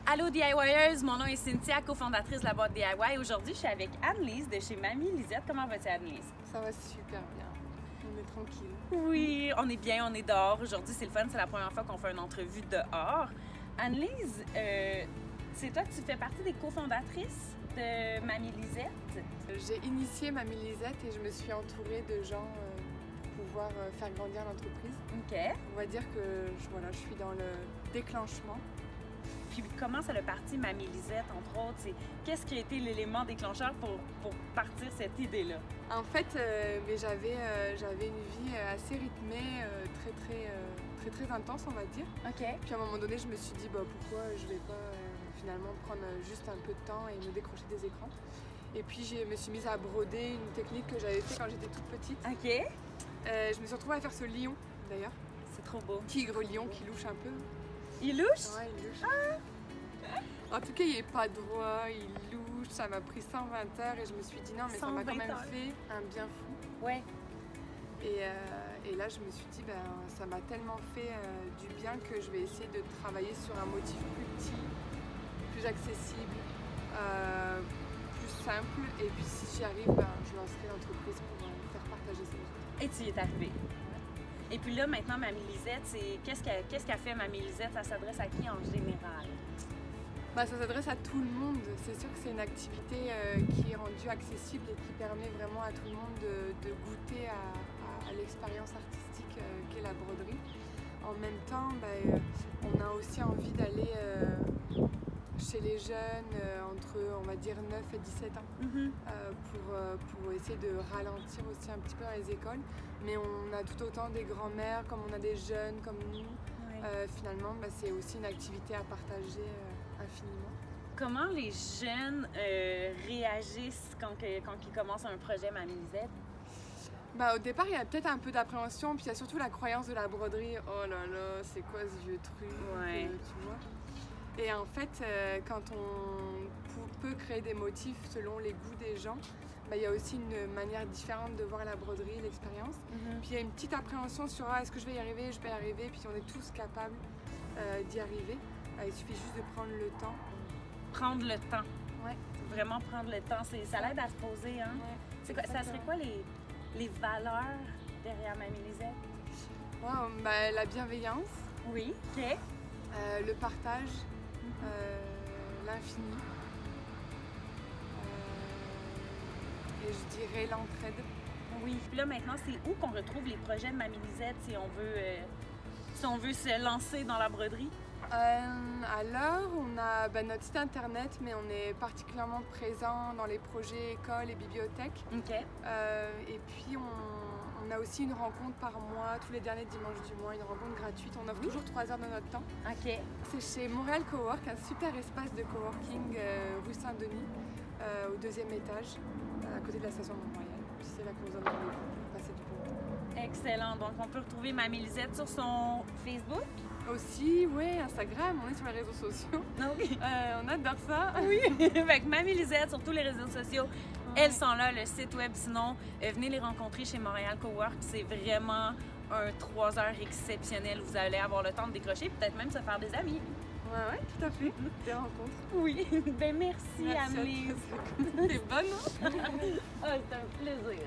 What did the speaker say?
Allô DIYers, mon nom est Cynthia, cofondatrice de la boîte DIY. Aujourd'hui, je suis avec Anne-Lise de chez Mamie Lisette. Comment vas-tu, Anne-Lise? Ça va super bien. On est tranquille. Oui, on est bien, on est dehors. Aujourd'hui, c'est le fun, c'est la première fois qu'on fait une entrevue dehors. Anne-Lise, c'est toi, tu fais partie des cofondatrices de Mamie Lisette. J'ai initié Mamie Lisette et je me suis entourée de gens pour pouvoir faire grandir l'entreprise. OK. On va dire que je suis dans le déclenchement. Puis comment ça a parti Mamie Lisette, entre autres? Qu'est-ce qui a été l'élément déclencheur pour partir cette idée-là? En fait, j'avais une vie assez rythmée, très intense, on va dire. OK. Puis à un moment donné, je me suis dit pourquoi je vais pas finalement prendre juste un peu de temps et me décrocher des écrans. Et puis je me suis mise à broder une technique que j'avais fait quand j'étais toute petite. OK. Je me suis retrouvée à faire ce lion d'ailleurs. C'est trop beau. Tigre-lion qui louche un peu. Il louche? Ouais, il louche. En tout cas, il est pas droit, il louche. Ça m'a pris 120 heures et je me suis dit non, mais ça m'a quand même fait un bien fou. Ouais. Et là, je me suis dit, ça m'a tellement fait du bien que je vais essayer de travailler sur un motif plus petit, plus accessible, plus simple. Et puis si j'y arrive, je lancerai l'entreprise pour faire partager ça aux autres. Et tu y es arrivée. Et puis là, maintenant, Mamie Lisette, qu'est-ce qu'elle fait, Mamie Lisette? Ça s'adresse à qui en général? Ça s'adresse à tout le monde. C'est sûr que c'est une activité qui est rendue accessible et qui permet vraiment à tout le monde de goûter à l'expérience artistique qu'est la broderie. En même temps, on a aussi envie d'aller chez les jeunes entre, on va dire, 9 et 17 ans pour essayer de ralentir aussi un petit peu dans les écoles. Mais on a tout autant des grands-mères, comme on a des jeunes comme nous. Ouais. Finalement, c'est aussi une activité à partager infiniment. Comment les jeunes réagissent quand ils commencent un projet Mamie Lisette? Au départ, il y a peut-être un peu d'appréhension, puis il y a surtout la croyance de la broderie. Oh là là, c'est quoi ce vieux truc? Ouais. Tu vois? Et en fait, quand on peut créer des motifs selon les goûts des gens, il y a aussi une manière différente de voir la broderie, l'expérience. Puis il y a une petite appréhension sur est-ce que je vais y arriver, puis on est tous capables d'y arriver. Il suffit juste de prendre le temps. Prendre le temps. Ouais. Vraiment prendre le temps. Ça l'aide à se poser, hein? Ouais, ça serait quoi les valeurs derrière Mamie Lisette? Wow, la bienveillance. Oui. OK. Le partage, l'infini. Et je dirais l'entraide. Oui. Puis là, maintenant, c'est où qu'on retrouve les projets de Mamie Lisette si on veut se lancer dans la broderie? Alors, on a notre site internet, mais on est particulièrement présent dans les projets écoles et bibliothèques. OK. Et puis, on a aussi une rencontre par mois, tous les derniers dimanches du mois, une rencontre gratuite. On offre toujours 3 heures de notre temps. OK. C'est chez Montréal Cowork, un super espace de coworking rue Saint-Denis, au 2e étage, à côté de la station Mont-Royal. Puis c'est là qu'on vous donne rendez-vous pour passer du bon temps. Excellent. Donc, on peut retrouver Mamie Lisette sur son Facebook? Aussi, oui, Instagram, on est sur les réseaux sociaux. Oui. On adore ça. Oui. Avec Mamie Lisette sur tous les réseaux sociaux. Elles sont là, le site web. Sinon, venez les rencontrer chez Montréal Cowork. C'est vraiment un 3 heures exceptionnel. Vous allez avoir le temps de décrocher, peut-être même se faire des amis. Ouais, tout à fait. Des rencontres. Oui. Merci Anne-Lise. T'es bonne, hein? C'est un plaisir.